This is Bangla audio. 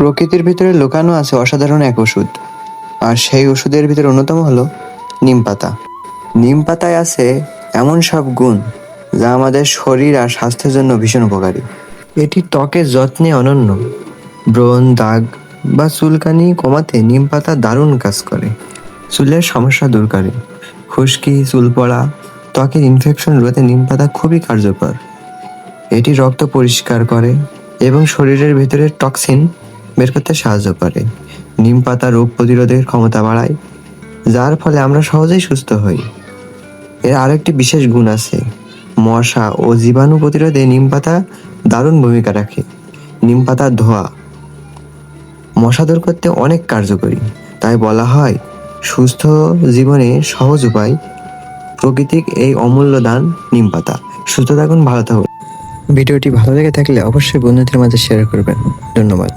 প্রকৃতির ভিতরে লুকানো আছে অসাধারণ এক ওষুধ, আর সেই ওষুধের ভিতরে অন্যতম হলো নিম পাতা। নিম পাতায় আছে এমন সব গুণ যা আমাদের শরীর আর স্বাস্থ্যের জন্য ভীষণ উপকারী। এটি ত্বকের যত্নে অনন্য। ব্রণ, দাগ বা চুলকানি কমাতে নিম পাতা দারুণ কাজ করে। চুলের সমস্যা দূর করে, খুশকি, চুল পড়া, ত্বকের ইনফেকশন রোধে নিম পাতা খুবই কার্যকর। এটি রক্ত পরিষ্কার করে এবং শরীরের ভিতরে টক্সিন বের করতে সাহায্য করে। নিম পাতা রোগ প্রতিরোধের ক্ষমতা বাড়ায়, যার ফলে আমরা সহজেই সুস্থ হই। এর আরেকটি বিশেষ গুণ আছে, মশা ও জীবাণু প্রতিরোধে নিম পাতা দারুণ ভূমিকা রাখে। নিম পাতার ধোয়া মশা দূর করতে অনেক কার্যকরী। তাই বলা হয়, সুস্থ জীবনে সহজ উপায় প্রাকৃতিক এই অমূল্য দান নিম পাতা। সুস্থ থাকুন, ভালো থাকুন। ভিডিওটি ভালো লেগে থাকলে অবশ্যই বন্ধুদের মাঝে শেয়ার করবেন। ধন্যবাদ।